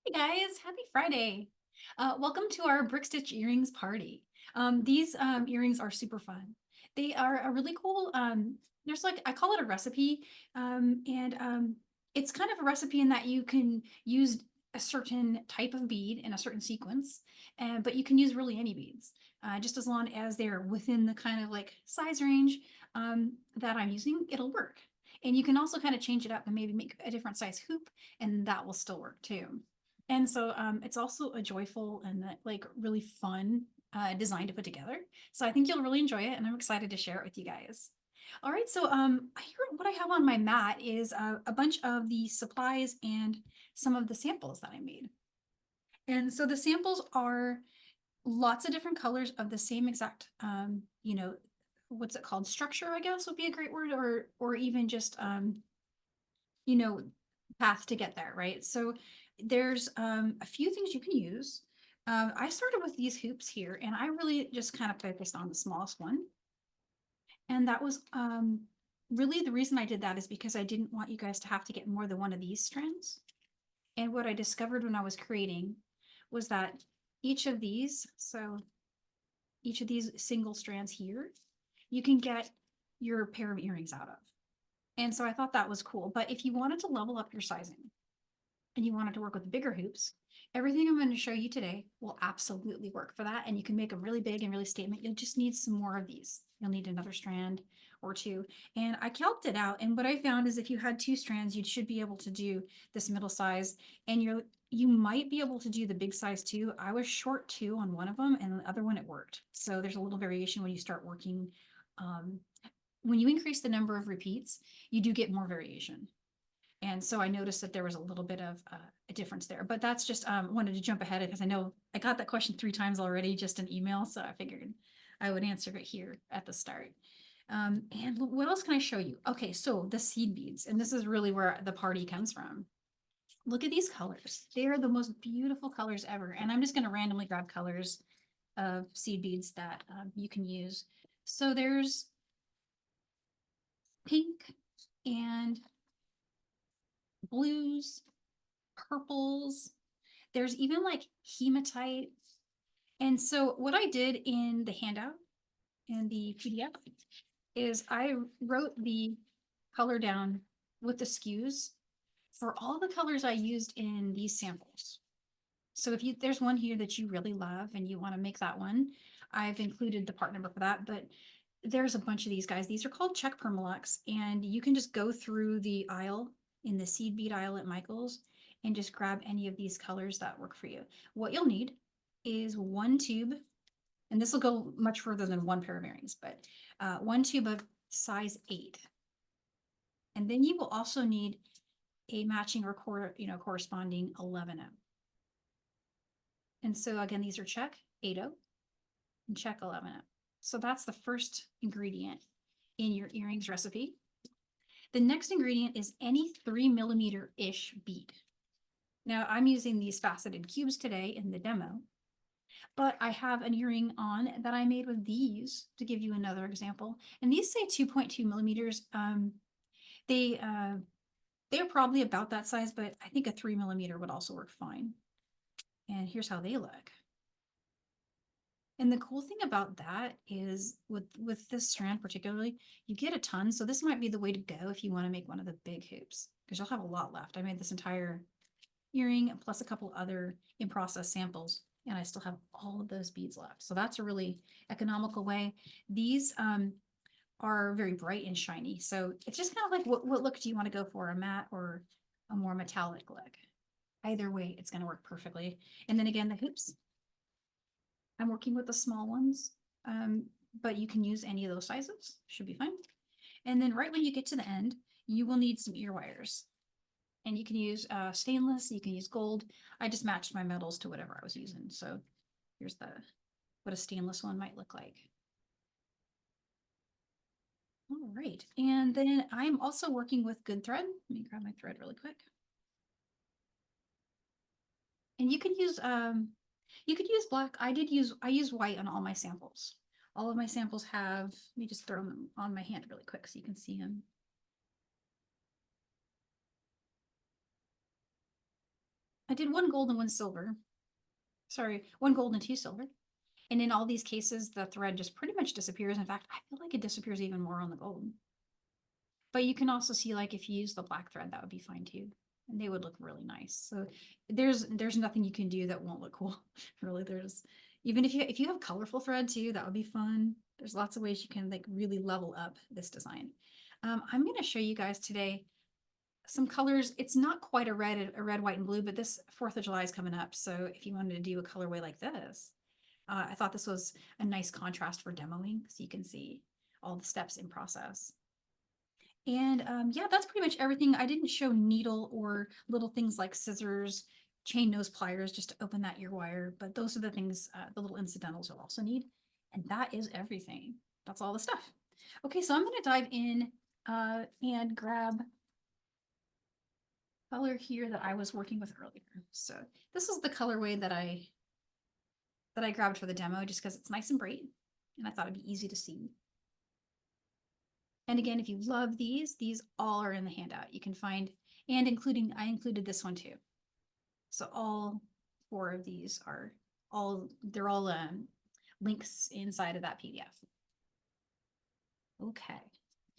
Hey guys, happy Friday. Welcome to our Brick Stitch earrings party. These earrings are super fun. They are a really cool, there's like, I call it a recipe, and it's kind of a recipe in that you can use a certain type of bead in a certain sequence, but you can use really any beads, just as long as they're within the kind of like size range that I'm using, it'll work. And you can also kind of change it up and maybe make a different size hoop, and that will still work too. And so it's also a joyful and like really fun design to put together. So I think you'll really enjoy it, and I'm excited to share it with you guys. All right, so here what I have on my mat is a bunch of the supplies and some of the samples that I made. And so the samples are lots of different colors of the same exact, what's it called? Structure, I guess would be a great word, or even just you know, path to get there, right? So there's a few things you can use. I started with these hoops here, and I really just kind of focused on the smallest one. And that was really the reason I did that is because I didn't want you guys to have to get more than one of these strands. And what I discovered when I was creating was that each of these, so each of these single strands here, you can get your pair of earrings out of. And so I thought that was cool. But if you wanted to level up your sizing, and you wanted to work with bigger hoops, everything I'm going to show you today will absolutely work for that. And you can make them really big and really statement. You'll just need some more of these. You'll need another strand or two. And I calced it out. And what I found is if you had two strands, you should be able to do this middle size. And you might be able to do the big size too. I was short two on one of them, and the other one it worked. So there's a little variation when you start working. When you increase the number of repeats, you do get more variation. And so I noticed that there was a little bit of a difference there, but that's just wanted to jump ahead because I know I got that question 3 times already, just an email. So I figured I would answer it here at the start. And what else can I show you? Okay, so the seed beads, and this is really where the party comes from. Look at these colors. They are the most beautiful colors ever. And I'm just going to randomly grab colors of seed beads that you can use. So there's pink and blues, purples. There's even like hematite. And so what I did in the handout in the PDF is I wrote the color down with the SKUs for all the colors I used in these samples. So if there's one here that you really love and you want to make that one, I've included the part number for that, but there's a bunch of these guys. These are called Czech Permalux, and you can just go through the aisle in the seed bead aisle at Michael's and just grab any of these colors that work for you. What you'll need is one tube, and this will go much further than one pair of earrings, but one tube of size 8. And then you will also need a matching or corresponding 11M. And so again, these are Czech 8O and Czech 11M. So that's the first ingredient in your earrings recipe. The next ingredient is any 3mm-ish bead. Now I'm using these faceted cubes today in the demo, but I have an earring on that I made with these to give you another example. And these say 2.2 millimeters. They're probably about that size, but I think a 3mm would also work fine. And here's how they look. And the cool thing about that is with this strand particularly, you get a ton. So this might be the way to go if you want to make one of the big hoops, because you'll have a lot left. I made this entire earring plus a couple other in-process samples, and I still have all of those beads left. So that's a really economical way. These are very bright and shiny. So it's just kind of like what look do you want to go for, a matte or a more metallic look? Either way, it's going to work perfectly. And then again, the hoops, I'm working with the small ones, but you can use any of those sizes, should be fine. And then right when you get to the end, you will need some ear wires. And you can use stainless, you can use gold. I just matched my metals to whatever I was using. So here's what a stainless one might look like. All right, and then I'm also working with good thread. Let me grab my thread really quick. And you could use black. I use white on all my samples. All of my samples have, let me just throw them on my hand really quick so you can see them. I did one gold and one silver. Sorry, one gold and two silver. And in all these cases, the thread just pretty much disappears. In fact, I feel like it disappears even more on the gold. But you can also see, like, if you use the black thread, that would be fine too. And they would look really nice. So there's nothing you can do that won't look cool. Really, there's even if you have colorful thread too, that would be fun. There's lots of ways you can like really level up this design. I'm going to show you guys today some colors. It's not quite a red, white, and blue, but this 4th of July is coming up. So if you wanted to do a colorway like this, I thought this was a nice contrast for demoing, so you can see all the steps in process. And yeah, that's pretty much everything. I didn't show needle or little things like scissors, chain nose pliers just to open that ear wire, but those are the things, the little incidentals you'll also need. And that is everything. That's all the stuff. Okay, so I'm going to dive in and grab color here that I was working with earlier. So this is the colorway that I grabbed for the demo just because it's nice and bright and I thought it'd be easy to see. And again, if you love these all are in the handout. You can find, and I included this one too. So all 4 of these are they're all links inside of that PDF. Okay,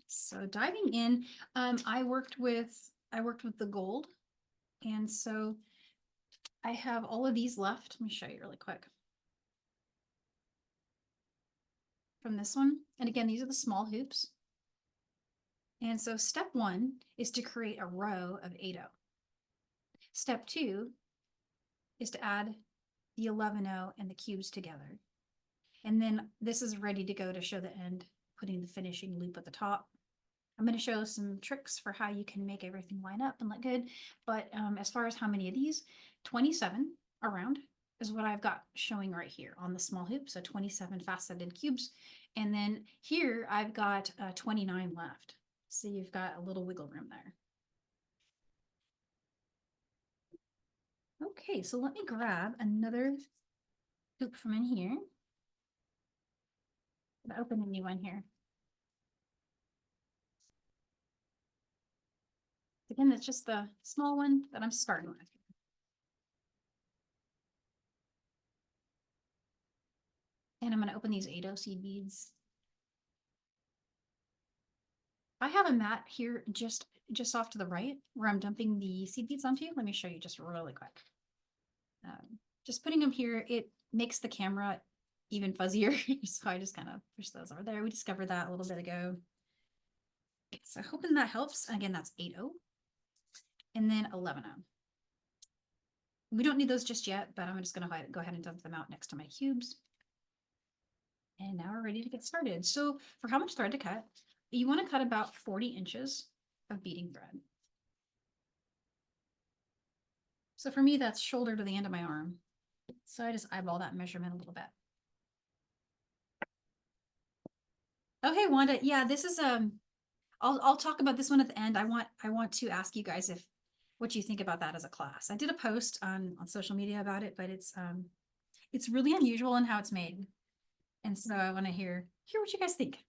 so diving in, I worked with the gold, and so I have all of these left. Let me show you really quick. From this one, and again, these are the small hoops. And so step 1 is to create a row of 8-0. Step 2 is to add the 11-0 and the cubes together. And then this is ready to go to show the end, putting the finishing loop at the top. I'm going to show some tricks for how you can make everything line up and look good. But as far as how many of these, 27 around is what I've got showing right here on the small hoop. So 27 faceted cubes. And then here I've got 29 left. So you've got a little wiggle room there. Okay, so let me grab another hoop from in here. I'm gonna open a new one here. Again, it's just the small one that I'm starting with. And I'm going to open these 8-0 seed beads. I have a mat here just off to the right where I'm dumping the seed beads onto. Let me show you just really quick. Just putting them here, it makes the camera even fuzzier. So I just kind of push those over there. We discovered that a little bit ago. So hoping that helps. Again, that's 8-0 and then 11-0. We don't need those just yet, but I'm just going to go ahead and dump them out next to my cubes. And now we're ready to get started. So for how much thread to cut, you want to cut about 40 inches of beading thread. So for me, that's shoulder to the end of my arm. So I just eyeball that measurement a little bit. Okay, Wanda. Yeah, this is I'll talk about this one at the end. I want to ask you guys what you think about that as a class. I did a post on social media about it, but it's really unusual in how it's made. And so I want to hear what you guys think.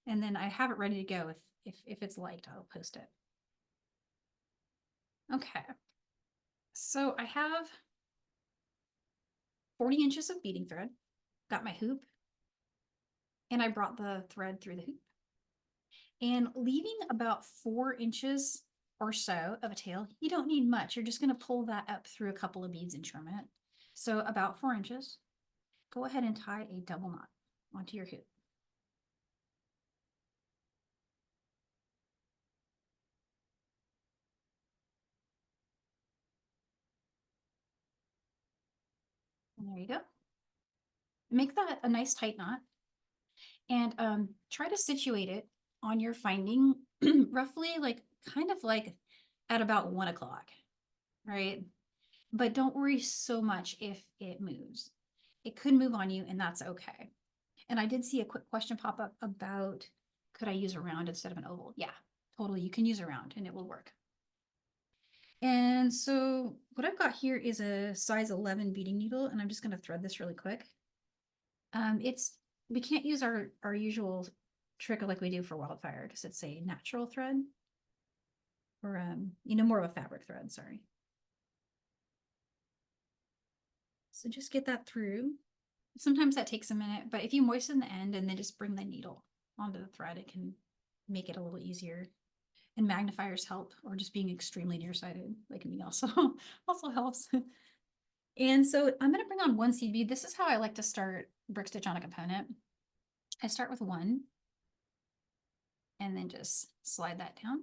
And then I have it ready to go. If it's liked, I'll post it. Okay. So I have 40 inches of beading thread, got my hoop, and I brought the thread through the hoop. And leaving about 4 inches or so of a tail, you don't need much. You're just going to pull that up through a couple of beads and trim it. So about 4 inches, go ahead and tie a double knot onto your hoop. And there you go. Make that a nice tight knot and try to situate it on your finding roughly kind of like at about 1 o'clock, right? But don't worry so much if it moves. It could move on you and that's okay. And I did see a quick question pop up about, could I use a round instead of an oval? Yeah, totally. You can use a round and it will work. And so what I've got here is a size 11 beading needle, and I'm just going to thread this really quick. We can't use our usual trick like we do for wildfire because it's a natural thread, or more of a fabric thread, sorry. So just get that through. Sometimes that takes a minute, but if you moisten the end and then just bring the needle onto the thread, it can make it a little easier. And magnifiers help, or just being extremely nearsighted, like me also also helps. And so I'm going to bring on one seed bead. This is how I like to start brick stitch on a component. I start with one and then just slide that down.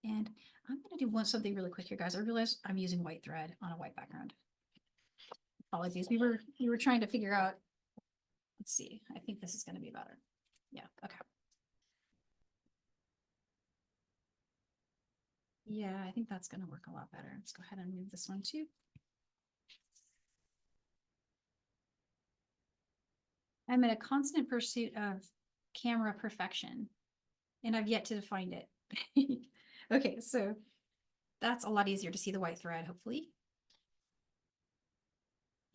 And I'm going to do something really quick here, guys. I realize I'm using white thread on a white background. Apologies. We were trying to figure out. Let's see. I think this is going to be better. Yeah. Okay. Yeah, I think that's going to work a lot better. Let's go ahead and move this one too. I'm in a constant pursuit of camera perfection, and I've yet to find it. Okay, so that's a lot easier to see the white thread, hopefully.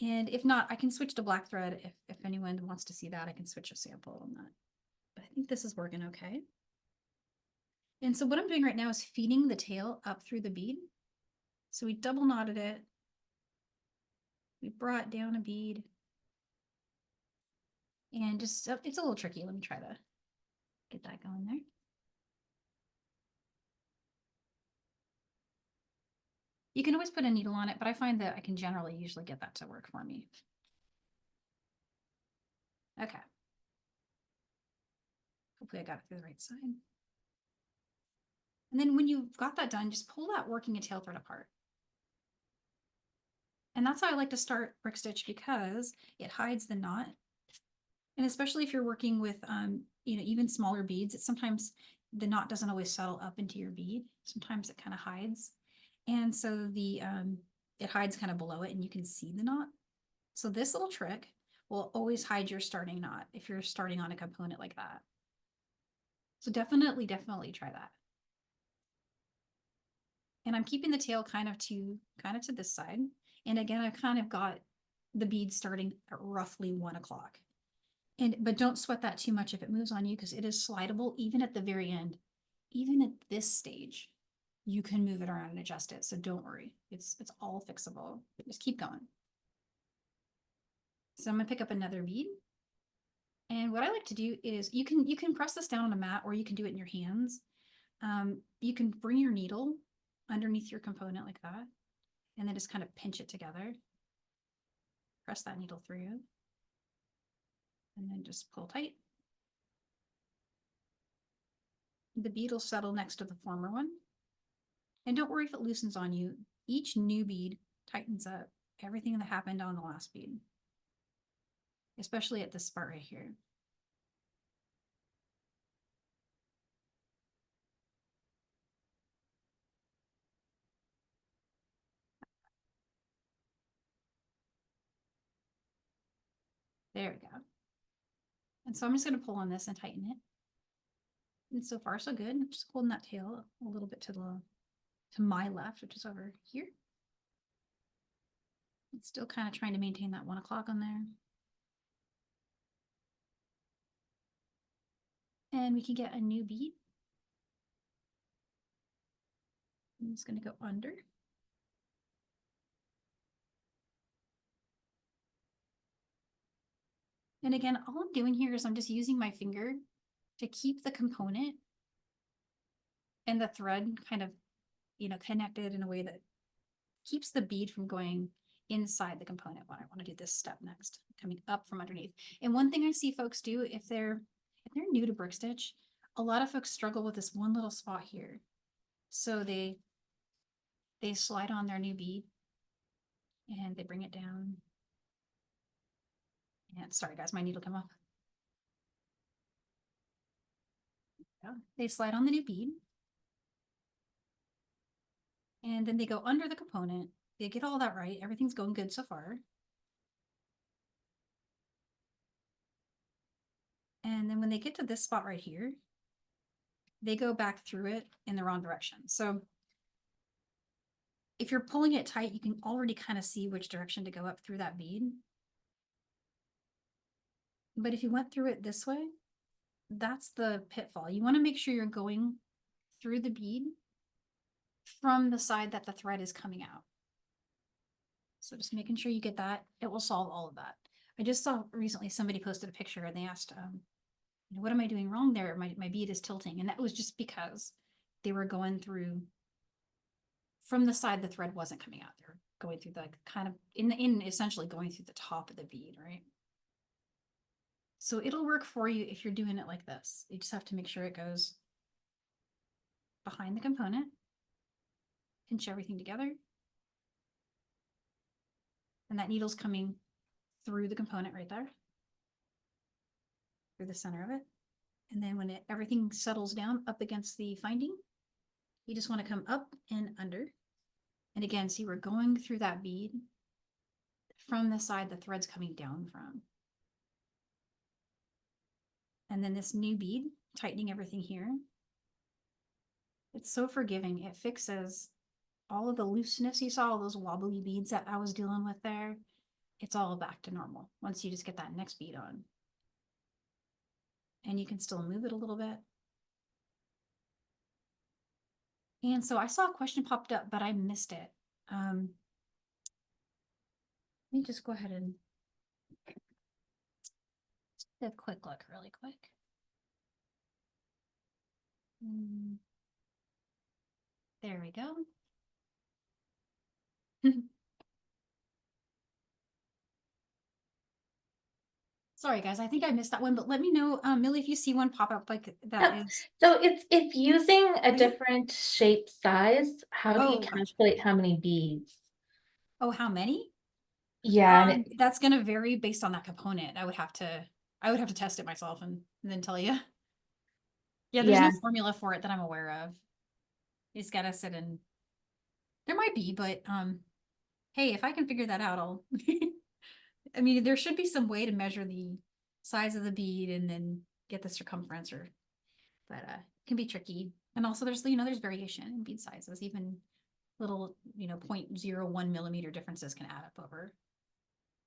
And if not, I can switch to black thread. If anyone wants to see that, I can switch a sample on that. But I think this is working okay. And so what I'm doing right now is feeding the tail up through the bead. So we double knotted it. We brought down a bead. And just, it's a little tricky. Let me try to get that going there. You can always put a needle on it, but I find that I can generally usually get that to work for me. Okay. Hopefully I got it through the right side. And then when you've got that done, just pull that working a tail thread apart. And that's how I like to start brick stitch, because it hides the knot. And especially if you're working with, even smaller beads, it's sometimes the knot doesn't always settle up into your bead. Sometimes it kind of hides. And so it hides kind of below it and you can see the knot. So this little trick will always hide your starting knot if you're starting on a component like that. So definitely try that. And I'm keeping the tail kind of to this side. And again, I've kind of got the bead starting at roughly 1 o'clock. But don't sweat that too much if it moves on you, because it is slidable even at the very end. Even at this stage, you can move it around and adjust it. So don't worry. It's all fixable. Just keep going. So I'm gonna pick up another bead. And what I like to do is you can press this down on a mat, or you can do it in your hands. You can bring your needle underneath your component like that, and then just kind of pinch it together. Press that needle through, and then just pull tight. The bead will settle next to the former one. And don't worry if it loosens on you. Each new bead tightens up everything that happened on the last bead, especially at this part right here. There we go. And so I'm just going to pull on this and tighten it. And so far, so good. I'm just holding that tail a little bit to my left, which is over here. It's still kind of trying to maintain that 1 o'clock on there. And we can get a new bead. I'm just going to go under. And again, all I'm doing here is I'm just using my finger to keep the component and the thread kind of, connected in a way that keeps the bead from going inside the component when I want to do this step next, coming up from underneath. And one thing I see folks do if they're new to brick stitch, a lot of folks struggle with this one little spot here. So they slide on their new bead and they bring it down. And sorry guys, my needle came off. They slide on the new bead. And then they go under the component. They get all that right. Everything's going good so far. And then when they get to this spot right here, they go back through it in the wrong direction. So if you're pulling it tight, you can already kind of see which direction to go up through that bead. But if you went through it this way, that's the pitfall. You want to make sure you're going through the bead from the side that the thread is coming out. So just making sure you get that, it will solve all of that. I just saw recently somebody posted a picture and they asked, what am I doing wrong there? My bead is tilting. And that was just because they were going through from the side the thread wasn't coming out. They were going through the kind of in essentially going through the top of the bead, right? So it'll work for you if you're doing it like this. You just have to make sure it goes behind the component, pinch everything together. And that needle's coming through the component right there, through the center of it. And then when everything settles down up against the finding, you just want to come up and under. And again, see, we're going through that bead from the side the thread's coming down from. And then this new bead, tightening everything here. It's so forgiving. It fixes all of the looseness you saw, all those wobbly beads that I was dealing with there. It's all back to normal once you just get that next bead on. And you can still move it a little bit. And so I saw a question popped up, but I missed it. Let me just go ahead and take a quick look really quick. There we go. Sorry, guys, I think I missed that one, but let me know, Millie, if you see one pop up like that is. So it's using a different shape size. How do you Gotcha. calculate how many beads? Oh, how many? Yeah, and That's going to vary based on that component. I would have to test it myself and then tell you. Yeah, there's no yeah, formula for it that I'm aware of. You just gotta sit and there might be, but hey, if I can figure that out, I'll I mean, there should be some way to measure the size of the bead and then get the circumference but it can be tricky. And also there's there's variation in bead sizes, even little 0.01 millimeter differences can add up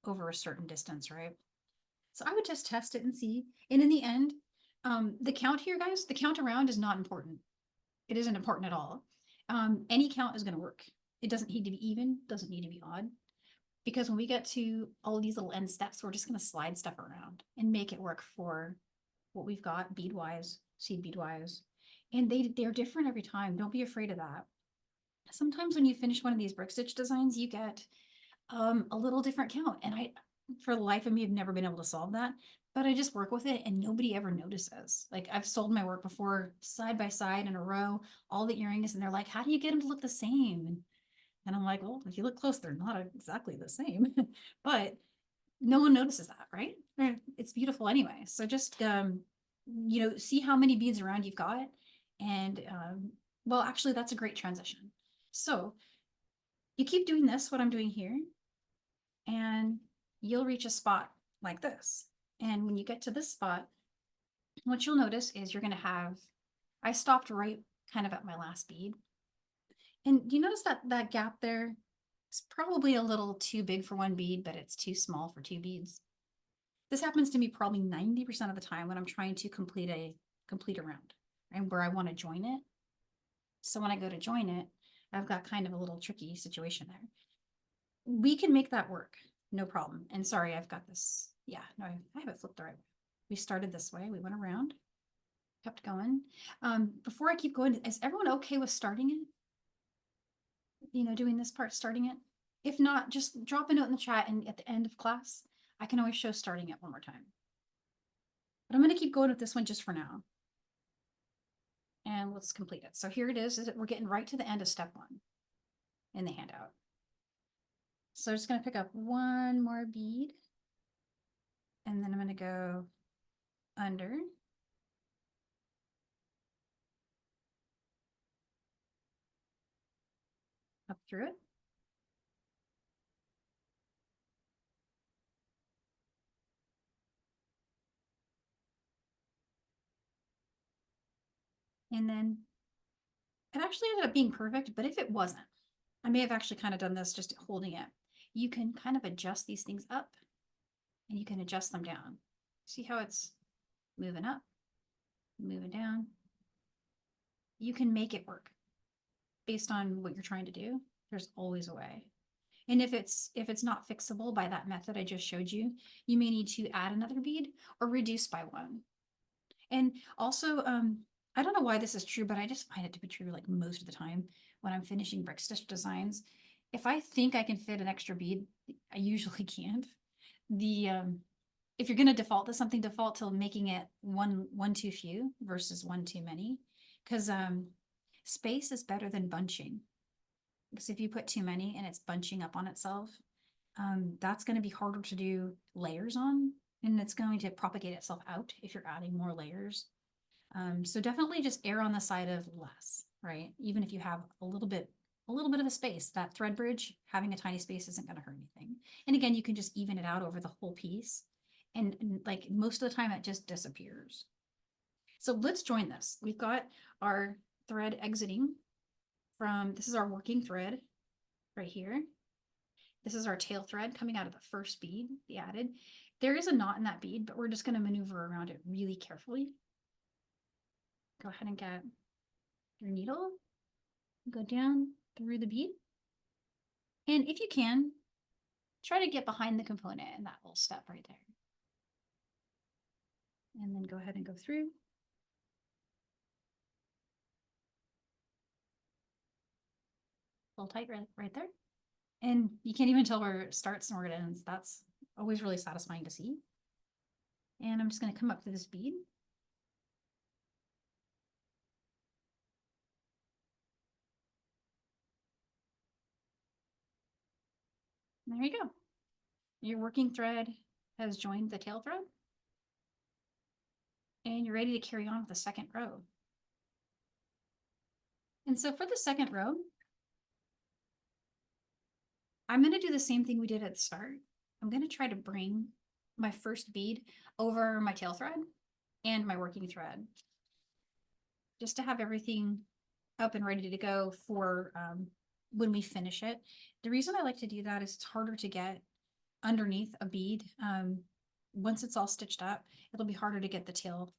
over a certain distance, right? So I would just test it and see. And in the end, the count here, guys, the count around is not important. It isn't important at all. Any count is going to work. It doesn't need to be even, doesn't need to be odd. Because when we get to all these little end steps, we're just going to slide stuff around and make it work for what we've got bead wise, seed bead wise. And they're different every time. Don't be afraid of that. Sometimes when you finish one of these brick stitch designs, you get a little different count. And for the life of me, have never been able to solve that. But I just work with it and nobody ever notices. Like I've sold my work before side by side in a row, all the earrings, and they're like, how do you get them to look the same? And I'm like, well, if you look close, they're not exactly the same, but no one notices that, right? It's beautiful anyway. So just, see how many beads around you've got. And, well, actually, that's a great transition. So you keep doing this, what I'm doing here, and you'll reach a spot like this. And when you get to this spot, what you'll notice is you're going to have, I stopped right kind of at my last bead. And do you notice that gap there? It's probably a little too big for one bead, but it's too small for two beads. This happens to me probably 90% of the time when I'm trying to complete a round and where I want to join it. So when I go to join it, I've got kind of a little tricky situation there. We can make that work, no problem. And sorry, I've got this. Yeah, no, I have it flipped the right way. We started this way, we went around, kept going. Before I keep going, is everyone okay with starting it? Doing this part, starting it. If not, just drop a note in the chat and at the end of class, I can always show starting it one more time. But I'm going to keep going with this one just for now. And let's complete it. So here it is we're getting right to the end of step 1 in the handout. So I'm just going to pick up one more bead. And then I'm going to go under. Up through it. And then it actually ended up being perfect, but if it wasn't, I may have actually kind of done this just holding it. You can kind of adjust these things up and you can adjust them down. See how it's moving up, moving down. You can make it work based on what you're trying to do. There's always a way. And if it's not fixable by that method I just showed you, you may need to add another bead or reduce by one. And also, I don't know why this is true, but I just find it to be true like most of the time when I'm finishing brick stitch designs. If I think I can fit an extra bead, I usually can't. The if you're going to default to something, default to making it one too few versus one too many, because space is better than bunching. Because if you put too many and it's bunching up on itself, that's going to be harder to do layers on, and it's going to propagate itself out if you're adding more layers. So definitely just err on the side of less, right? Even if you have a little bit of a space, that thread bridge, having a tiny space isn't going to hurt anything. And again, you can just even it out over the whole piece. And like most of the time it just disappears. So let's join this. We've got our thread exiting from, this is our working thread right here. This is our tail thread coming out of the first bead we added. There is a knot in that bead, but we're just going to maneuver around it really carefully. Go ahead and get your needle, go down through the bead. And if you can, try to get behind the component in that little step right there. And then go ahead and go through. Pull tight right there. And you can't even tell where it starts and where it ends. That's always really satisfying to see. And I'm just going to come up to this bead. And there you go. Your working thread has joined the tail thread. And you're ready to carry on with the second row. And so for the second row, I'm going to do the same thing we did at the start. I'm going to try to bring my first bead over my tail thread and my working thread, just to have everything up and ready to go for when we finish it. The reason I like to do that is it's harder to get underneath a bead. Once it's all stitched up, it'll be harder to get the tail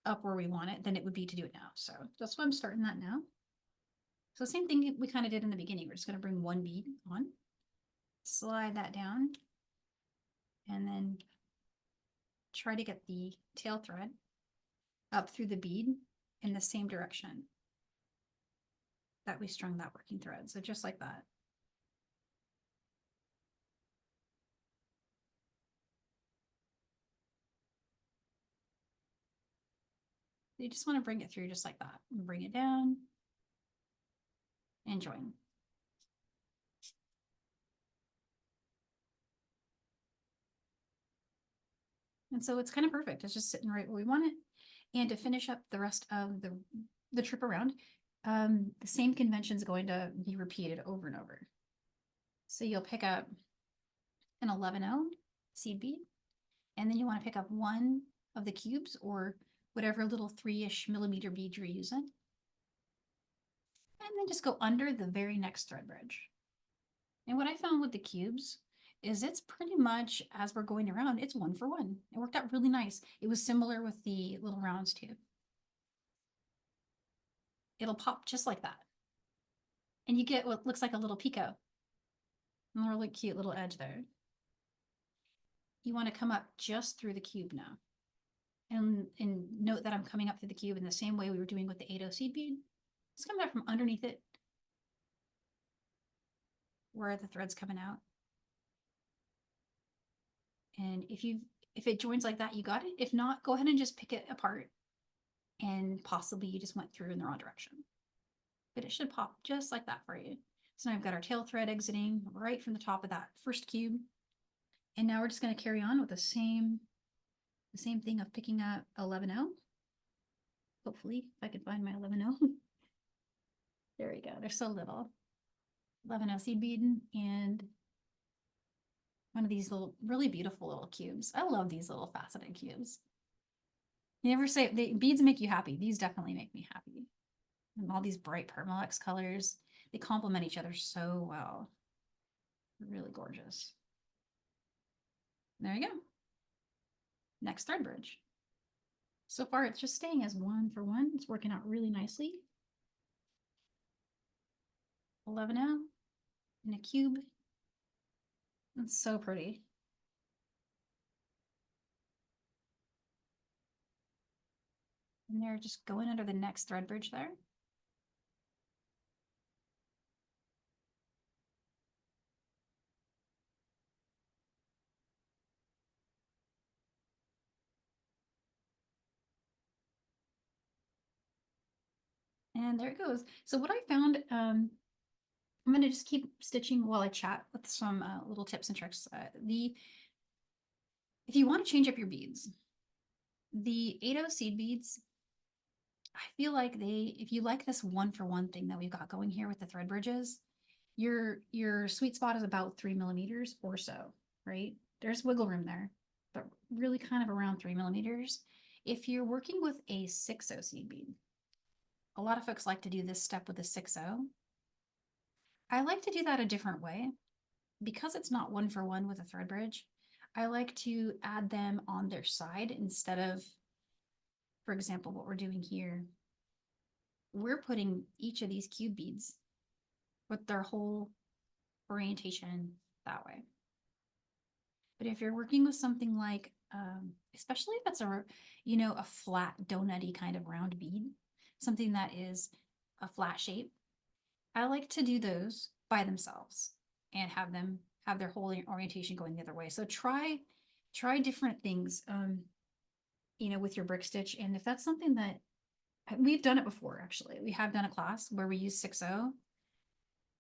up where we want it than it would be to do it now. So that's why I'm starting that now. So same thing we kind of did in the beginning. We're just going to bring one bead on, slide that down, and then try to get the tail thread up through the bead in the same direction that we strung that working thread. So just like that. You just want to bring it through just like that. And bring it down and join. And so it's kind of perfect. It's just sitting right where we want it. And to finish up the rest of the trip around, the same convention is going to be repeated over and over. So you'll pick up an 11-0 seed bead, and then you want to pick up one of the cubes or whatever little 3-ish millimeter bead you're using. And then just go under the very next thread bridge. And what I found with the cubes is it's pretty much, as we're going around, it's 1 for 1. It worked out really nice. It was similar with the little rounds too. It'll pop just like that. And you get what looks like a little picot. And a really cute little edge there. You want to come up just through the cube now. And note that I'm coming up through the cube in the same way we were doing with the 8-0 seed bead. It's coming out from underneath it, where the thread's coming out. And if it joins like that, you got it. If not, go ahead and just pick it apart. And possibly you just went through in the wrong direction. But it should pop just like that for you. So now I've got our tail thread exiting right from the top of that first cube. And now we're just going to carry on with the same thing of picking up 11-0. Hopefully, if I can find my 11-0. There we go. They're so little. 11-0 seed bead and one of these little, really beautiful little cubes. I love these little faceted cubes. You never say beads make you happy. These definitely make me happy. And all these bright Permalux colors, they complement each other so well. Really gorgeous. There you go. Next thread bridge. So far, it's just staying as 1 for 1. It's working out really nicely. 11-0 in a cube, It's so pretty. And they're just going under the next thread bridge there. And there it goes. So what I found, I'm going to just keep stitching while I chat with some little tips and tricks. If you want to change up your beads, the 80 seed beads, I feel like if you like this one for one thing that we've got going here with the thread bridges, your sweet spot is about 3 millimeters or so, right? There's wiggle room there, but really kind of around 3 millimeters. If you're working with a 60 seed bead, a lot of folks like to do this step with a 60. I like to do that a different way because it's not one for one with a thread bridge. I like to add them on their side instead of, for example, what we're doing here. We're putting each of these cube beads with their whole orientation that way. But if you're working with something like, especially if it's a flat donutty kind of round bead, something that is a flat shape, I like to do those by themselves and have them have their whole orientation going the other way. So try different things, with your brick stitch. And if that's something that we've done it before, actually, we have done a class where we use 60.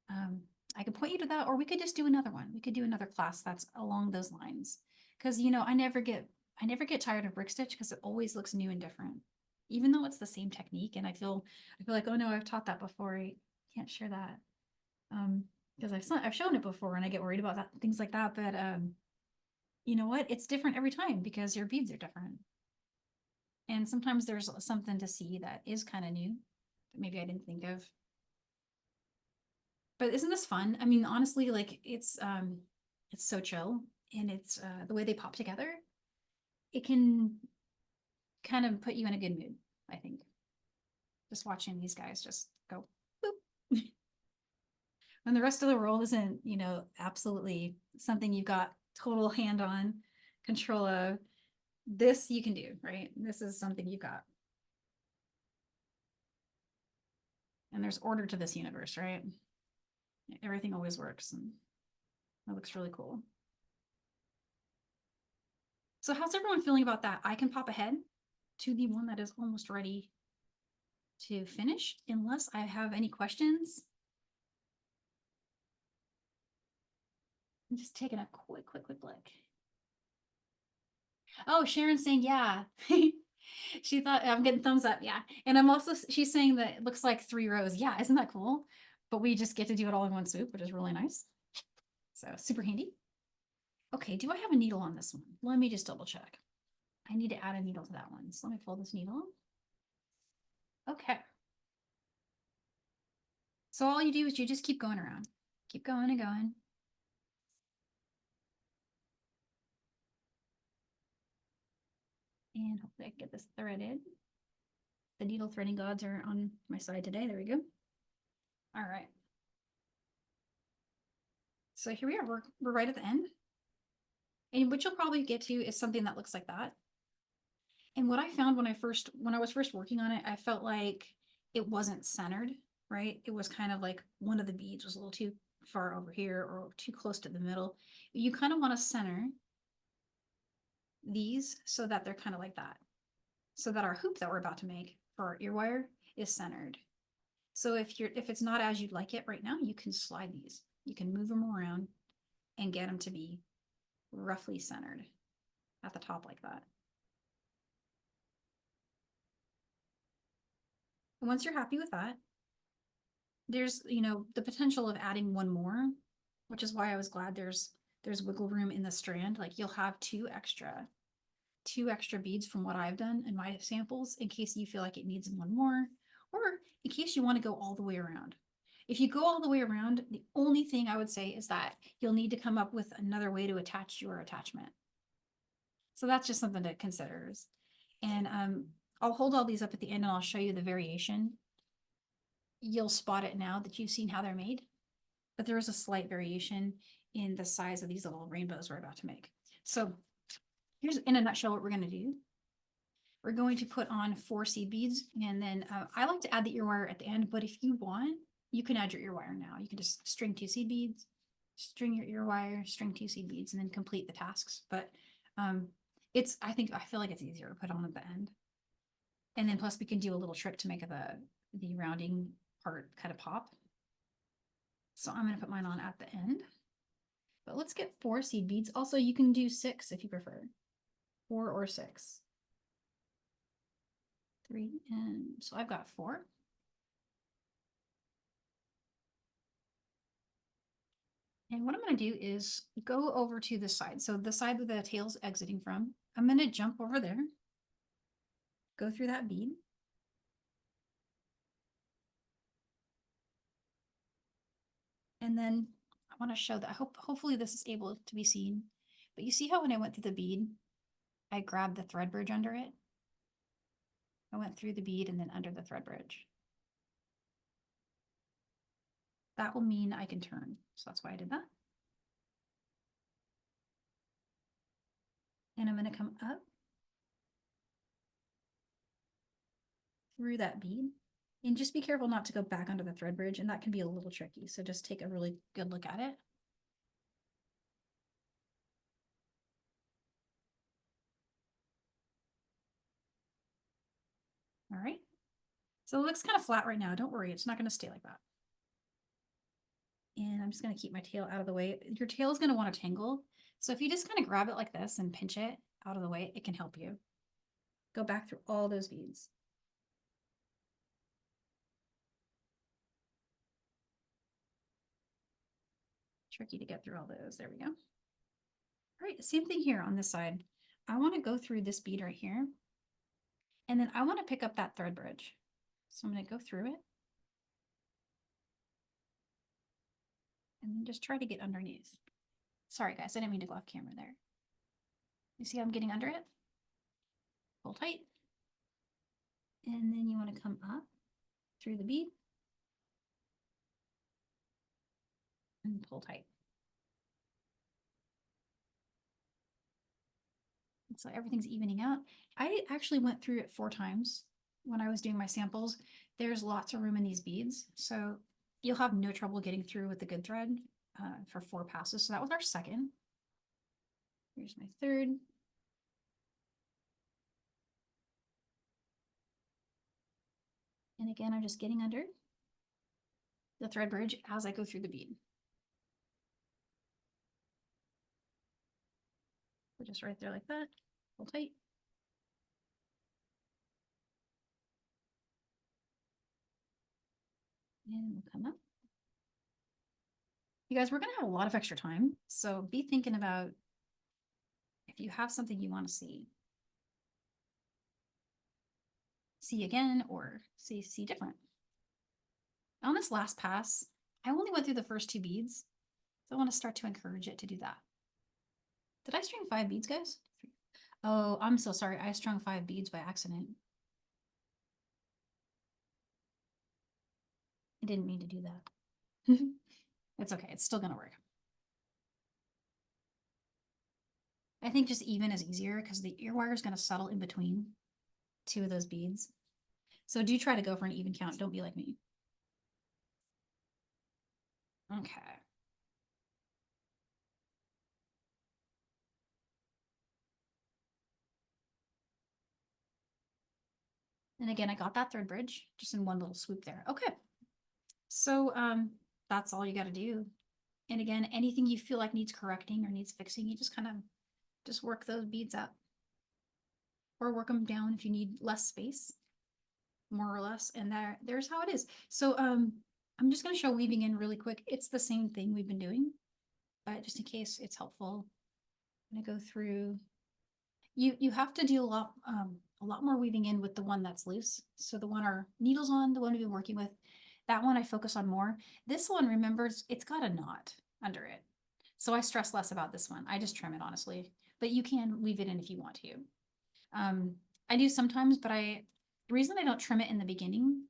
I could point you to that, or we could just do another one. We could do another class that's along those lines. Because I never get tired of brick stitch because it always looks new and different, even though it's the same technique. And I feel like, oh no, I've taught that before. I can't share that. Because I've shown it before and I get worried about that, things like that. But you know what? It's different every time because your beads are different. And sometimes there's something to see that is kind of new that maybe I didn't think of. But isn't this fun? I mean, honestly, like it's so chill, and it's the way they pop together. It can kind of put you in a good mood, I think. Just watching these guys just go boop. When the rest of the world isn't, absolutely something you've got total hand on control of, this you can do, right? This is something you've got. And there's order to this universe, right? Everything always works, and that looks really cool. So how's everyone feeling about that? I can pop ahead to the one that is almost ready to finish, unless I have any questions. I'm just taking a quick look. Oh, Sharon's saying, yeah. She thought I'm getting thumbs up. Yeah. And she's saying that it looks like 3 rows. Yeah. Isn't that cool? But we just get to do it all in one swoop, which is really nice. So super handy. Okay. Do I have a needle on this one? Let me just double check. I need to add a needle to that one. So let me pull this needle. Okay. So all you do is you just keep going around. Keep going and going. And hopefully I can get this threaded. The needle threading gods are on my side today. There we go. All right. So here we are. We're right at the end. And what you'll probably get to is something that looks like that. And what I found when I was first working on it, I felt like it wasn't centered, right? It was kind of like one of the beads was a little too far over here or too close to the middle. You kind of want to center these so that they're kind of like that. So that our hoop that we're about to make for our ear wire is centered. So if it's not as you'd like it right now, you can slide these. You can move them around and get them to be roughly centered at the top like that. And once you're happy with that, there's, the potential of adding one more, which is why I was glad there's wiggle room in the strand. Like you'll have two extra beads from what I've done in my samples in case you feel like it needs one more, or in case you want to go all the way around. If you go all the way around, the only thing I would say is that you'll need to come up with another way to attach your attachment. So that's just something to consider. And I'll hold all these up at the end and I'll show you the variation. You'll spot it now that you've seen how they're made, but there is a slight variation in the size of these little rainbows we're about to make. So here's in a nutshell what we're going to do. We're going to put on 4 seed beads, and then I like to add the ear wire at the end, but if you want, you can add your ear wire now. You can just string 2 seed beads, string your ear wire, string 2 seed beads, and then complete the tasks. But I feel like it's easier to put on at the end. And then plus we can do a little trick to make the rounding part kind of pop. So I'm going to put mine on at the end. But let's get 4 seed beads. Also, you can do 6 if you prefer. 4 or 6. 3, and so I've got 4. And what I'm going to do is go over to the side. So the side that the tail's exiting from, I'm going to jump over there, go through that bead. And then I want to show that, hopefully this is able to be seen. But you see how when I went through the bead, I grabbed the thread bridge under it? I went through the bead and then under the thread bridge. That will mean I can turn. So that's why I did that. And I'm going to come up through that bead. And just be careful not to go back under the thread bridge, and that can be a little tricky. So just take a really good look at it. All right. So it looks kind of flat right now. Don't worry, it's not going to stay like that. And I'm just going to keep my tail out of the way. Your tail is going to want to tangle. So if you just kind of grab it like this and pinch it out of the way, it can help you. Go back through all those beads. Tricky to get through all those. There we go. All right, same thing here on this side. I want to go through this bead right here. And then I want to pick up that thread bridge. So I'm going to go through it. And then just try to get underneath. Sorry guys, I didn't mean to go off camera there. You see how I'm getting under it? Pull tight. And then you want to come up through the bead and pull tight. So everything's evening out. I actually went through it 4 times when I was doing my samples. There's lots of room in these beads, so you'll have no trouble getting through with the good thread for 4 passes. So that was our second. Here's my third. And again, I'm just getting under the thread bridge as I go through the bead. So just right there like that, pull tight. And we'll come up. You guys, we're gonna have a lot of extra time, so be thinking about if you have something you want to see again or see different. On this last pass, I only went through the first 2 beads, so I want to start to encourage it to do that. Did I string 5 beads, guys? Oh, I'm so sorry. I strung 5 beads by accident. I didn't mean to do that. It's okay. It's still going to work. I think just even is easier because the ear wire is going to settle in between 2 of those beads. So do try to go for an even count. Don't be like me. Okay. And again, I got that thread bridge just in one little swoop there. Okay. So that's all you got to do. And again, anything you feel like needs correcting or needs fixing, you just kind of just work those beads up or work them down if you need less space, more or less. And there's how it is. So I'm just going to show weaving in really quick. It's the same thing we've been doing, but just in case it's helpful, I'm going to go through. You have to do a lot more weaving in with the one that's loose. So the one our needle's on, the one we've been working with, that one I focus on more. This one, remembers, it's got a knot under it. So I stress less about this one. I just trim it, honestly. But you can weave it in if you want to. I do sometimes, but the reason I don't trim it in the beginning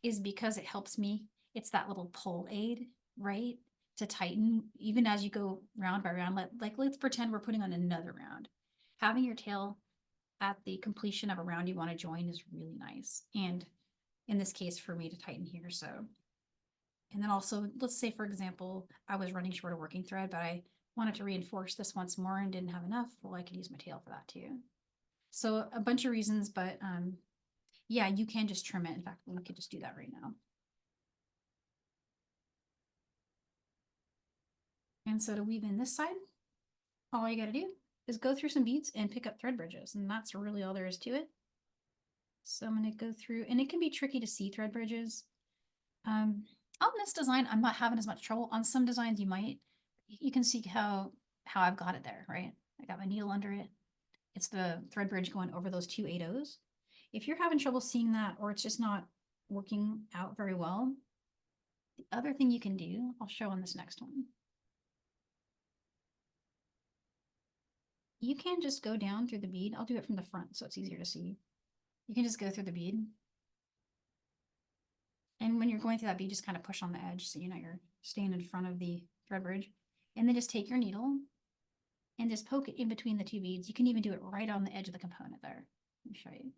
is because it helps me. It's that little pull aid, right? to tighten even as you go round by round. Let's pretend we're putting on another round. Having your tail at the completion of a round you want to join is really nice. And in this case, for me to tighten here. So, and then also, let's say, for example, I was running short of working thread, but I wanted to reinforce this once more and didn't have enough. Well, I could use my tail for that too. So a bunch of reasons, but yeah, you can just trim it. In fact, we could just do that right now. And so to weave in this side, all you got to do is go through some beads and pick up thread bridges. And that's really all there is to it. So I'm going to go through, and it can be tricky to see thread bridges. On this design, I'm not having as much trouble. On some designs, you might. You can see how I've got it there, right? I got my needle under it. It's the thread bridge going over those 2 8/0s. If you're having trouble seeing that, or it's just not working out very well, the other thing you can do, I'll show on this next one. You can just go down through the bead. I'll do it from the front so it's easier to see. You can just go through the bead. And when you're going through that bead, just kind of push on the edge so you know you're staying in front of the thread bridge. And then just take your needle and just poke it in between the 2 beads. You can even do it right on the edge of the component there. Let me show you.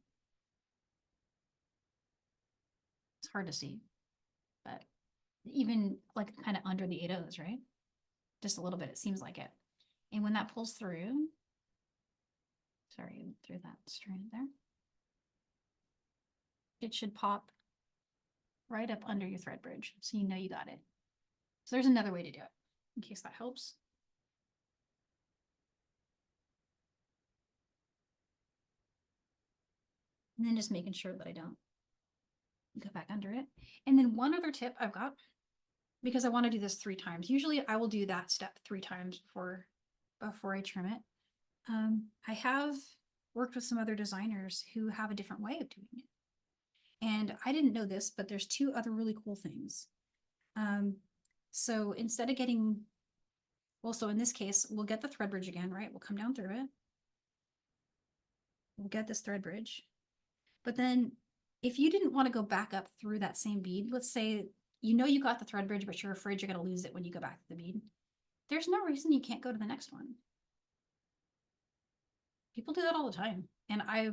It's hard to see, but even like kind of under the 8/0s, right? Just a little bit, it seems like it. And when that pulls through, sorry, through that strand there, it should pop right up under your thread bridge. So you know you got it. So there's another way to do it in case that helps. And then just making sure that I don't go back under it. And then one other tip I've got, because I want to do this 3 times. Usually I will do that step 3 times before I trim it. I have worked with some other designers who have a different way of doing it. And I didn't know this, but there's 2 other really cool things. So instead of getting, well, so in this case, we'll get the thread bridge again, right? We'll come down through it. We'll get this thread bridge. But then if you didn't want to go back up through that same bead, let's say you know you got the thread bridge, but you're afraid you're going to lose it when you go back to the bead. There's no reason you can't go to the next one. People do that all the time. And I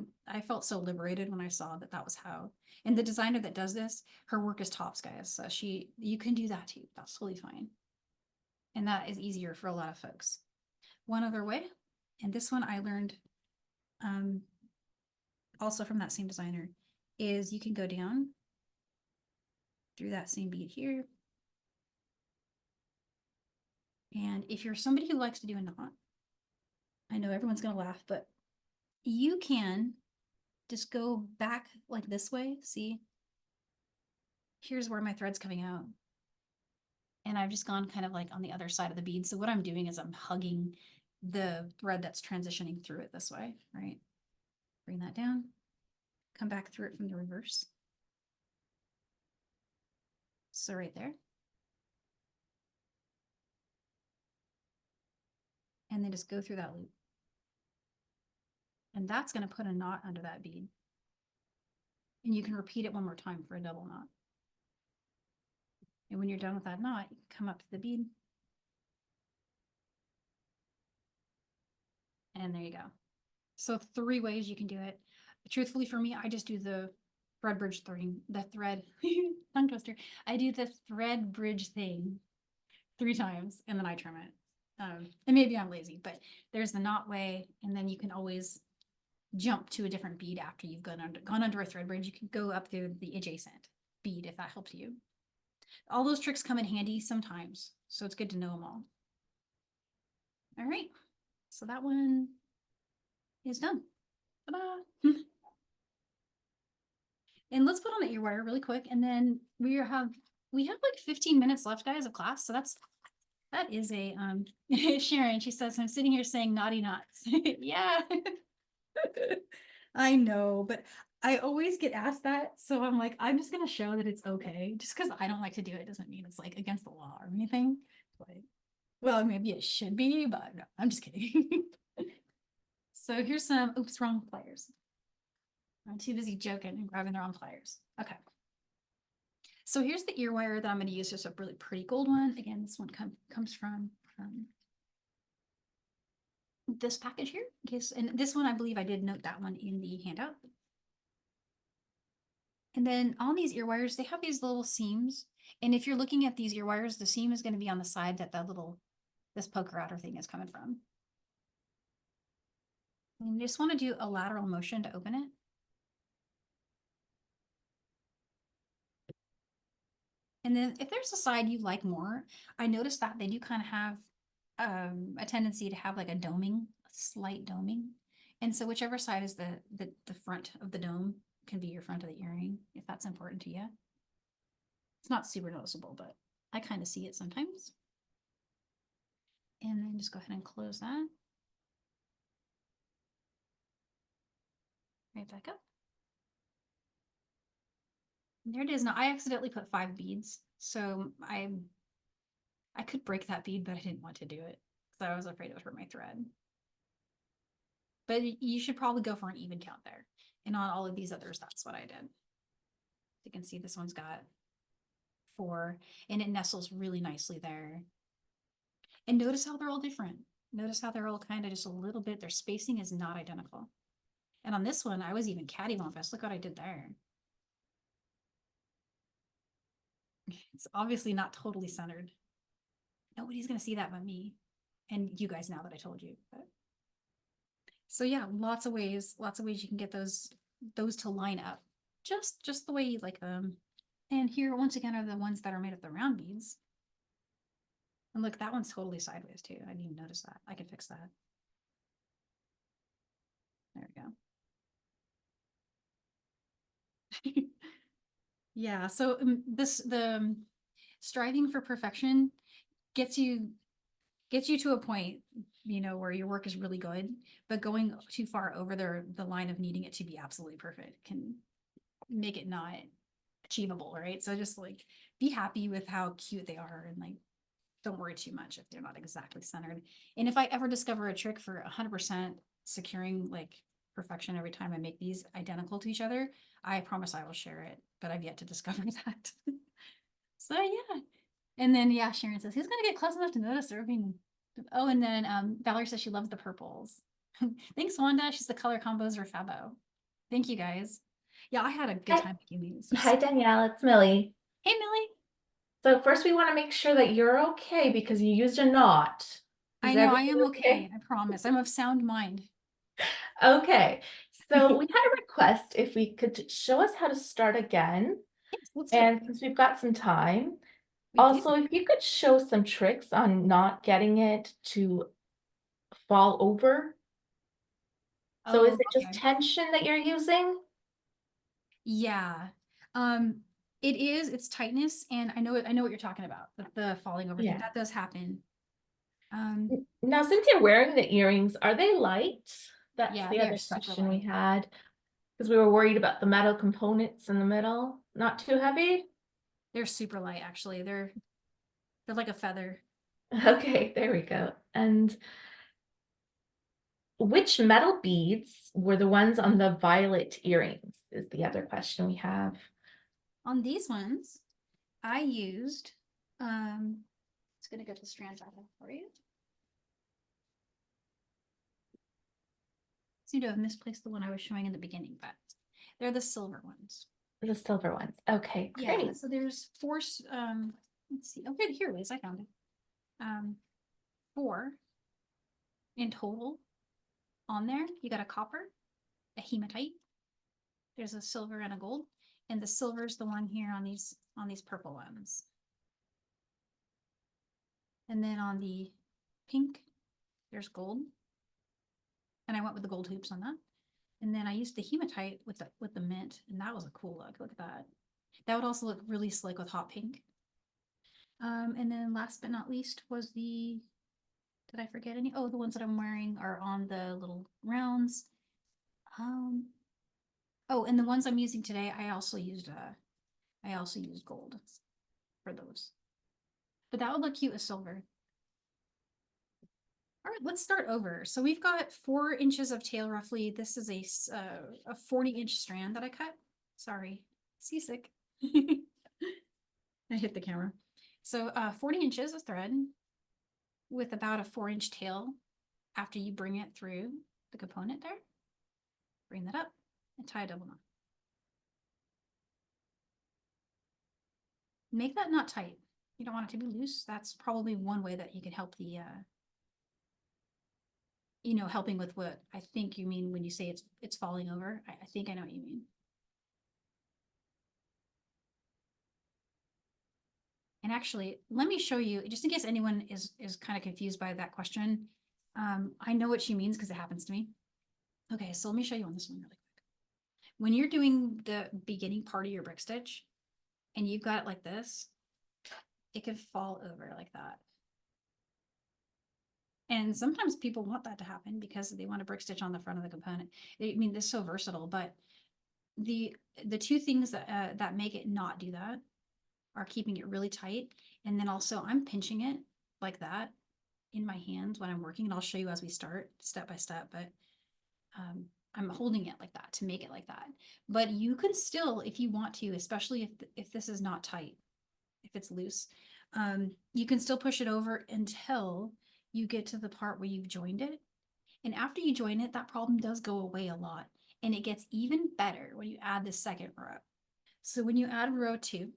felt so liberated when I saw that that was how. And the designer that does this, her work is tops, guys. So you can do that too. That's totally fine. And that is easier for a lot of folks. One other way, and this one I learned also from that same designer, is you can go down through that same bead here. And if you're somebody who likes to do a knot, I know everyone's going to laugh, but you can just go back like this way. See, here's where my thread's coming out. And I've just gone kind of like on the other side of the bead. So what I'm doing is I'm hugging the thread that's transitioning through it this way, right? Bring that down, come back through it from the reverse. So right there. And then just go through that loop. And that's going to put a knot under that bead. And you can repeat it one more time for a double knot. And when you're done with that knot, you come up to the bead. And there you go. So 3 ways you can do it. Truthfully, for me, I just do the thread bridge thing, the thread tongue twister. I do the thread bridge thing 3 times and then I trim it. And maybe I'm lazy, but there's the knot way, and then you can always jump to a different bead after you've gone under a thread bridge. You can go up through the adjacent bead if that helps you. All those tricks come in handy sometimes, so it's good to know them all. All right, so that one is done. Ta-da! And let's put on the ear wire really quick, and then we have like 15 minutes left, guys, of class. So that is a Sharon. She says, I'm sitting here saying naughty knots. Yeah. I know, but I always get asked that. So I'm like, I'm just gonna show that it's okay. Just because I don't like to do it doesn't mean it's like against the law or anything. Like, well, maybe it should be, but no, I'm just kidding. So here's some, oops, wrong pliers. I'm too busy joking and grabbing the wrong pliers. Okay. So here's the ear wire that I'm going to use. Just a really pretty gold one. Again, this one comes from this package here. And this one, I believe I did note that one in the handout. And then on these ear wires, they have these little seams. And if you're looking at these ear wires, the seam is going to be on the side that this poker outer thing is coming from. And you just want to do a lateral motion to open it. And then if there's a side you like more, I noticed that they do kind of have a tendency to have like a slight doming. And so whichever side is the front of the dome can be your front of the earring, if that's important to you. It's not super noticeable, but I kind of see it sometimes. And then just go ahead and close that. Right back up. And there it is. Now I accidentally put 5 beads. So I could break that bead, but I didn't want to do it because I was afraid it would hurt my thread. But you should probably go for an even count there. And on all of these others, that's what I did. You can see this one's got 4 and it nestles really nicely there. And notice how they're all different. Notice how they're all kind of just a little bit, their spacing is not identical. And on this one, I was even cattywampus. Look what I did there. It's obviously not totally centered. Nobody's going to see that but me. And you guys now that I told you. But... So yeah, lots of ways you can get those to line up. Just the way you like them. And here, once again, are the ones that are made of the round beads. And look, that one's totally sideways too. I didn't even notice that. I can fix that. There we go. Yeah, so the striving for perfection gets you to a point, where your work is really good, but going too far over the line of needing it to be absolutely perfect can make it not achievable, right? So just like be happy with how cute they are and like don't worry too much if they're not exactly centered. And if I ever discover a trick for 100% securing like perfection every time I make these identical to each other, I promise I will share it, but I've yet to discover that. So yeah. And then yeah, Sharon says, who's gonna get close enough to notice they're being... Oh, and then Valerie says she loves the purples. Thanks, Wanda. She's the color composer Fabo. Thank you guys. Yeah, I had a good time making these. Hi, Danielle. It's Millie. Hey, Millie. So first we want to make sure that you're okay because you used a knot. I know I am okay. I promise. I'm of sound mind. Okay. So we had a request if we could show us how to start again. Yes, let's do And it. since we've got some time, We also, do. if you could show some tricks on not getting it to fall over. So is Oh, it just okay. tension that you're using? Yeah. It's tightness, and I know what you're talking about, the falling over thing. Yeah. That does happen. Now, since you're wearing the earrings, are they light? That's Yeah, the they are other super question we light. had. Because we were worried about the metal components in the middle. Not too heavy? They're super light, actually. They're like a feather. Okay, there we go. And which metal beads were the ones on the violet earrings is the other question we have. On these ones, I used, it's gonna get the strands out of for you. Seem to have misplaced the one I was showing in the beginning, but they're the silver ones. The silver ones. Okay, great. Yeah, so there's 4, let's see. Okay, here it is. I found it. 4 in total on there. You got a copper, a hematite. There's a silver and a gold, and the silver is the one here on these purple ones. And then on the pink, there's gold, and I went with the gold hoops on that. And then I used the hematite with the mint, and that was a cool look. Look at that. That would also look really slick with hot pink. And then last but not least was did I forget any? Oh, the ones that I'm wearing are on the little rounds. Oh, and the ones I'm using today, I also used gold for those. But that would look cute with silver. All right, let's start over. So we've got 4 inches of tail roughly. This is a 40-inch strand that I cut. Sorry, seasick. I hit the camera. So 40 inches of thread with about a 4-inch tail after you bring it through the component there. Bring that up and tie a double knot. Make that knot tight. You don't want it to be loose. That's probably one way that you can help the, helping with what I think you mean when you say it's falling over. I think I know what you mean. And actually, let me show you, just in case anyone is kind of confused by that question. I know what she means because it happens to me. Okay, so let me show you on this one really quick. When you're doing the beginning part of your brick stitch and you've got it like this, it could fall over like that. And sometimes people want that to happen because they want a brick stitch on the front of the component. I mean, this is so versatile, but the two things that that make it not do that are keeping it really tight. And then also I'm pinching it like that in my hand when I'm working, and I'll show you as we start step by step, but I'm holding it like that to make it like that. But you can still, if you want to, especially if this is not tight, if it's loose, you can still push it over until you get to the part where you've joined it. And after you join it, that problem does go away a lot. And it gets even better when you add the second row. So when you add row 2,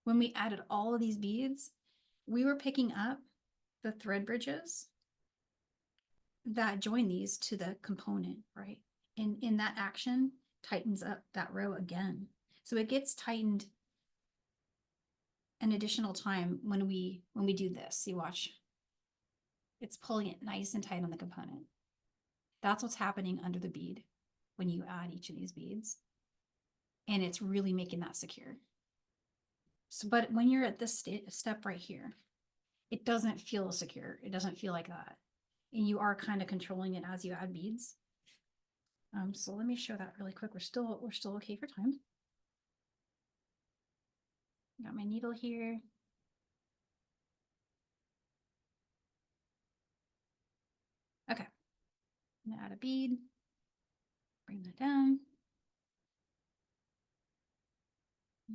when we added all of these beads, we were picking up the thread bridges that join these to the component, right? And in that action tightens up that row again. So it gets tightened an additional time when we do this. You watch. It's pulling it nice and tight on the component. That's what's happening under the bead when you add each of these beads. And it's really making that secure. So, but when you're at this step right here, it doesn't feel secure. It doesn't feel like that. And you are kind of controlling it as you add beads. So let me show that really quick. We're still okay for time. Got my needle here. Okay, I'm gonna add a bead. Bring that down.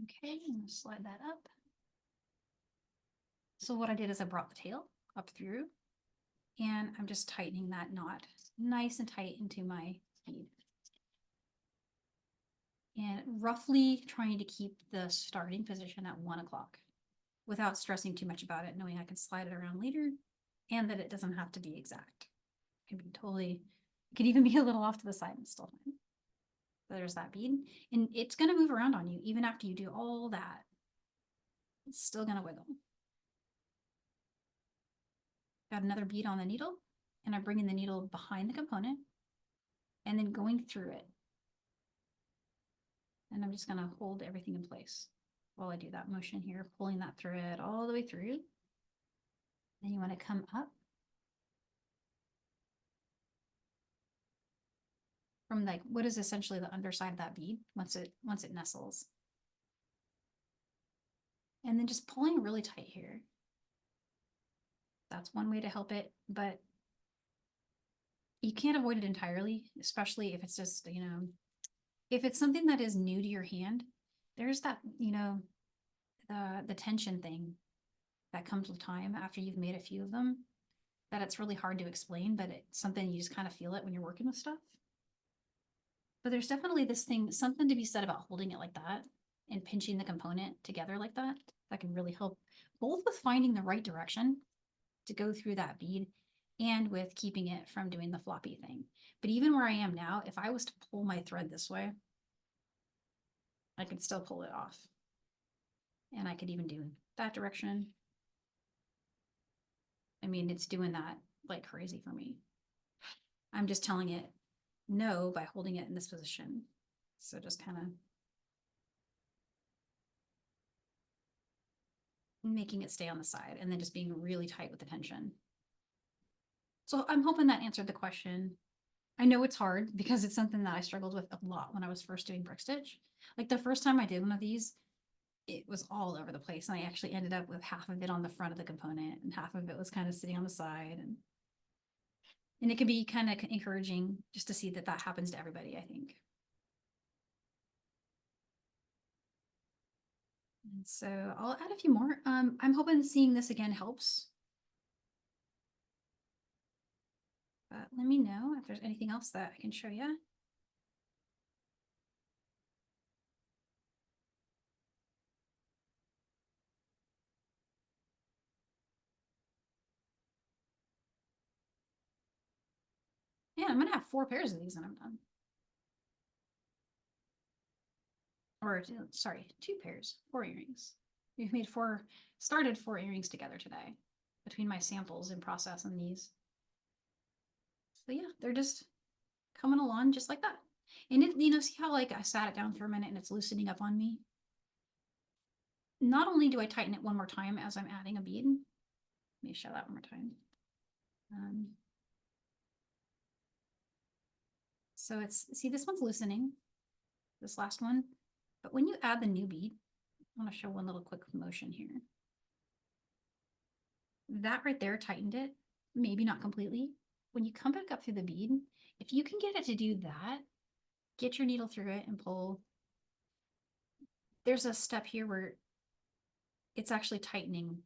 Okay, I'm gonna slide that up. So what I did is I brought the tail up through, and I'm just tightening that knot nice and tight into my bead. And roughly trying to keep the starting position at 1 o'clock without stressing too much about it, knowing I can slide it around later and that it doesn't have to be exact. It can be totally, it could even be a little off to the side and still fine. So there's that bead, and it's going to move around on you even after you do all that. It's still going to wiggle. Got another bead on the needle, and I'm bringing the needle behind the component and then going through it. And I'm just going to hold everything in place while I do that motion here, pulling that thread all the way through. Then you want to come up from like what is essentially the underside of that bead once it nestles. And then just pulling really tight here. That's one way to help it, but you can't avoid it entirely, especially if it's just, if it's something that is new to your hand, there's that, the tension thing that comes with time after you've made a few of them, that it's really hard to explain, but it's something you just kind of feel it when you're working with stuff. But there's definitely this thing, something to be said about holding it like that and pinching the component together like that. That can really help both with finding the right direction to go through that bead and with keeping it from doing the floppy thing. But even where I am now, if I was to pull my thread this way, I could still pull it off. And I could even do that direction. I mean, it's doing that like crazy for me. I'm just telling it no by holding it in this position. So just kind of making it stay on the side and then just being really tight with the tension. So I'm hoping that answered the question. I know it's hard because it's something that I struggled with a lot when I was first doing brick stitch. Like the first time I did one of these, it was all over the place. And I actually ended up with half of it on the front of the component and half of it was kind of sitting on the side. And it can be kind of encouraging just to see that that happens to everybody, I think. And so I'll add a few more. I'm hoping seeing this again helps. But let me know if there's anything else that I can show you. Yeah, I'm gonna have 4 pairs of these and I'm done. Or sorry, 2 pairs, 4 earrings. We've made 4, started 4 earrings together today between my samples and process and these. So yeah, they're just coming along just like that. And it, you know, see how like I sat it down for a minute and it's loosening up on me? Not only do I tighten it one more time as I'm adding a bead, let me show that one more time. So it's, see, this one's loosening, this last one. But when you add the new bead, I want to show one little quick motion here. That right there tightened it, maybe not completely. When you come back up through the bead, if you can get it to do that, get your needle through it and pull. There's a step here where it's actually tightening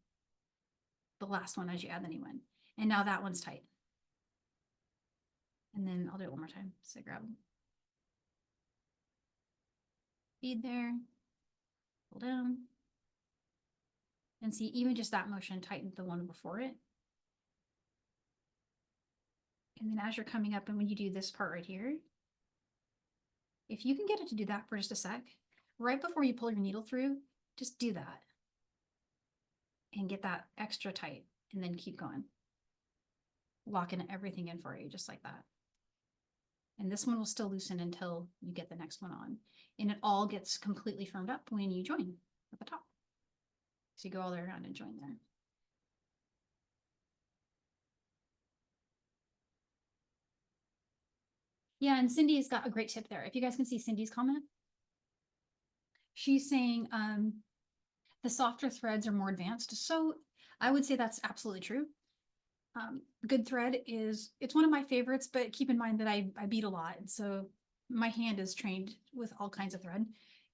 the last one as you add the new one. And now that one's tight. And then I'll do it one more time. So grab bead there, pull down. And see, even just that motion tightened the one before it. And then as you're coming up and when you do this part right here, if you can get it to do that for just a sec, right before you pull your needle through, just do that. And get that extra tight and then keep going. Locking everything in for you just like that. And this one will still loosen until you get the next one on. And it all gets completely firmed up when you join at the top. So you go all the way around and join there. Yeah, and Cindy's got a great tip there. If you guys can see Cindy's comment, she's saying the softer threads are more advanced. So I would say that's absolutely true. Good thread is, it's one of my favorites, but keep in mind that I bead a lot. So my hand is trained with all kinds of thread.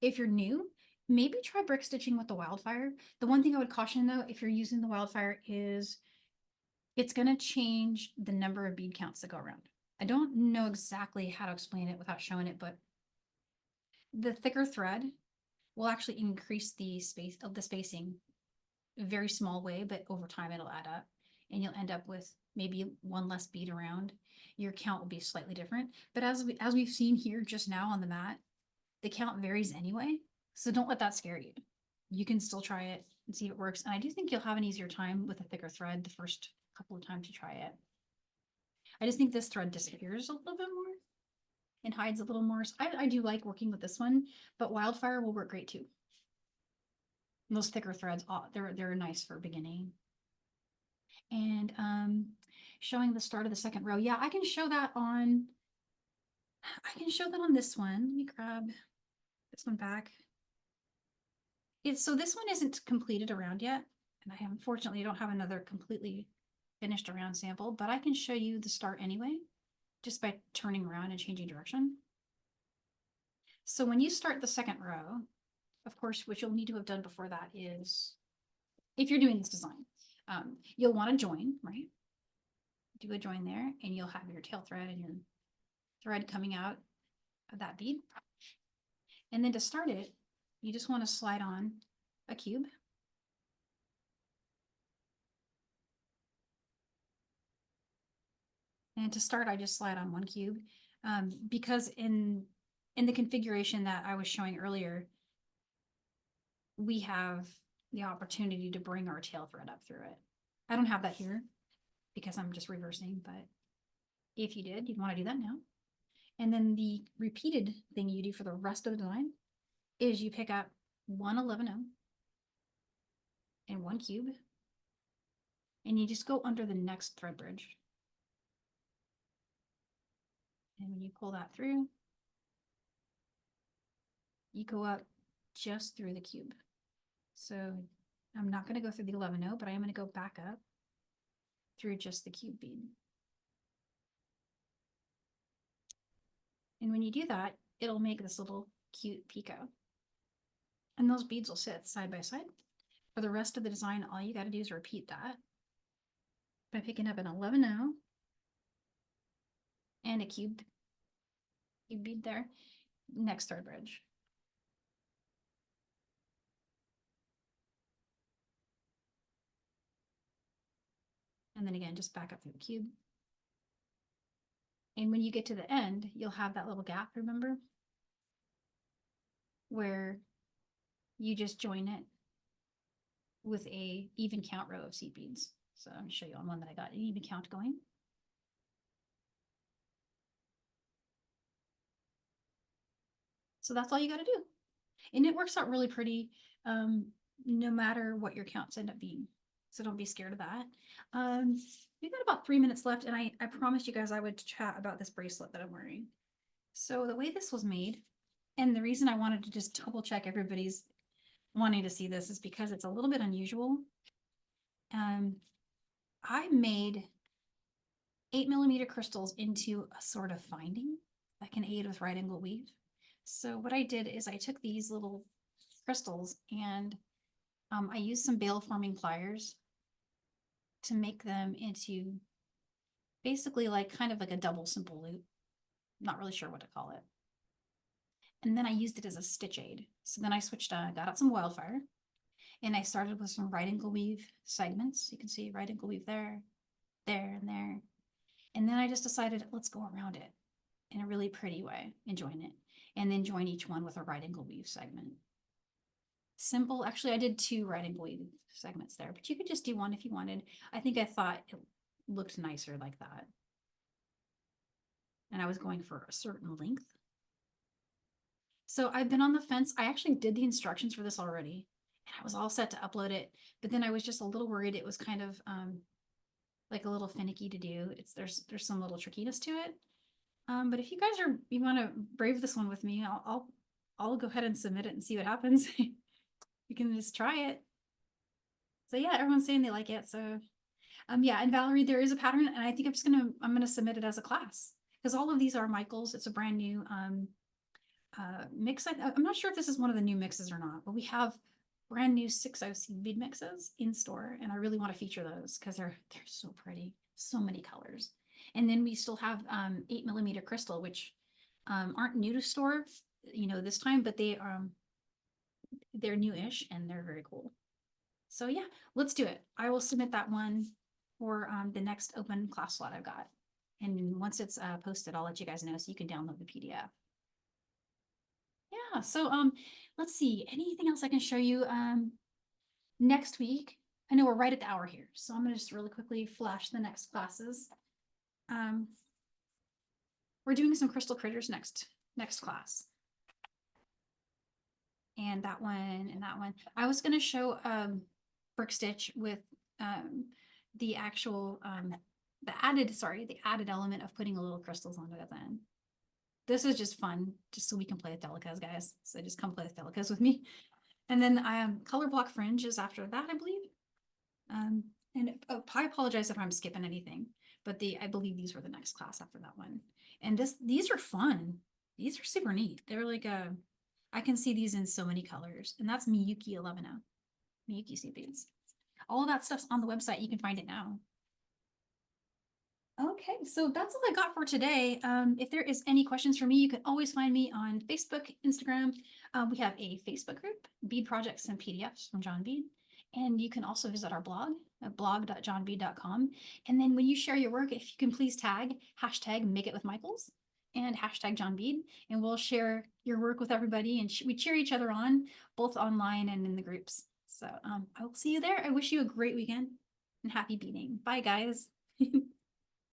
If you're new, maybe try brick stitching with the wildfire. The one thing I would caution though, if you're using the wildfire is it's going to change the number of bead counts that go around. I don't know exactly how to explain it without showing it, but the thicker thread will actually increase the space of the spacing a very small way, but over time it'll add up and you'll end up with maybe one less bead around. Your count will be slightly different. But as we've seen here just now on the mat, the count varies anyway. So don't let that scare you. You can still try it and see if it works. And I do think you'll have an easier time with a thicker thread the first couple of times you try it. I just think this thread disappears a little bit more and hides a little more. So I do like working with this one, but wildfire will work great too. And those thicker threads, they're nice for beginning. And showing the start of the second row. Yeah, I can show that on this one. Let me grab this one back. So this one isn't completed around yet. And I unfortunately don't have another completely finished around sample, but I can show you the start anyway, just by turning around and changing direction. So when you start the second row, of course, what you'll need to have done before that is, if you're doing this design, you'll want to join, right? Do a join there, and you'll have your tail thread and your thread coming out of that bead. And then to start it, you just want to slide on a cube. And to start, I just slide on one cube because in the configuration that I was showing earlier, we have the opportunity to bring our tail thread up through it. I don't have that here because I'm just reversing, but if you did, you'd want to do that now. And then the repeated thing you do for the rest of the design is you pick up one 11-0 and one cube, and you just go under the next thread bridge. And when you pull that through, you go up just through the cube. So I'm not going to go through the 11-0, but I am going to go back up through just the cube bead. And when you do that, it'll make this little cute picot. And those beads will sit side by side. For the rest of the design, all you got to do is repeat that by picking up an 11-0 and a cube bead there, next thread bridge. And then again, just back up through the cube. And when you get to the end, you'll have that little gap, remember? Where you just join it with a even count row of seed beads. So I'm gonna show you on one that I got an even count going. So that's all you gotta do. And it works out really pretty, no matter what your counts end up being. So don't be scared of that. We've got about 3 minutes left, and I promised you guys I would chat about this bracelet that I'm wearing. So the way this was made, and the reason I wanted to just double check everybody's wanting to see this is because it's a little bit unusual. I made 8mm crystals into a sort of finding that can aid with right angle weave. So what I did is I took these little crystals and I used some bale forming pliers to make them into basically like kind of like a double simple loop. Not really sure what to call it. And then I used it as a stitch aid. So then I switched, got out some wildfire and I started with some right angle weave segments. You can see right angle weave there, there, and there. And then I just decided, let's go around it in a really pretty way and join it. And then join each one with a right angle weave segment. Simple. Actually, I did 2 right angle weave segments there, but you could just do 1 if you wanted. I think I thought it looked nicer like that. And I was going for a certain length. So I've been on the fence. I actually did the instructions for this already and I was all set to upload it, but then I was just a little worried it was kind of like a little finicky to do. There's some little trickiness to it. But if you guys you want to brave this one with me, I'll go ahead and submit it and see what happens. You can just try it. So yeah, everyone's saying they like it. So yeah, and Valerie, there is a pattern, and I think I'm gonna submit it as a class because all of these are Michael's. It's a brand new mix. I'm not sure if this is one of the new mixes or not, but we have brand new 6/0 seed bead mixes in store, and I really want to feature those because they're so pretty, so many colors. And then we still have 8mm crystal, which aren't new to store, this time, but they're newish and they're very cool. So yeah, let's do it. I will submit that one for the next open class slot I've got. And once it's posted, I'll let you guys know so you can download the PDF. Yeah, so let's see, anything else I can show you next week? I know we're right at the hour here, so I'm gonna just really quickly flash the next classes. We're doing some crystal critters next class. And that one and that one. I was gonna show brick stitch with the actual the added element of putting a little crystals onto it then. This is just fun, just so we can play with delicas, guys. So just come play with delicas with me. And then color block fringe is after that, I believe. And I apologize if I'm skipping anything, but I believe these were the next class after that one. And these are fun. These are super neat. They're like I can see these in so many colors, and that's Miyuki 11-0, Miyuki seed beads. All of that stuff's on the website. You can find it now. Okay, so that's all I got for today. If there is any questions for me, you can always find me on Facebook, Instagram. We have a Facebook group, Bead Projects and PDFs from John Bead. And you can also visit our blog at blog.johnbead.com. And then when you share your work, if you can please tag #MakeItWithMichaels and #John Bead, and we'll share your work with everybody. And we cheer each other on, both online and in the groups. So I will see you there. I wish you a great weekend and happy beading. Bye, guys.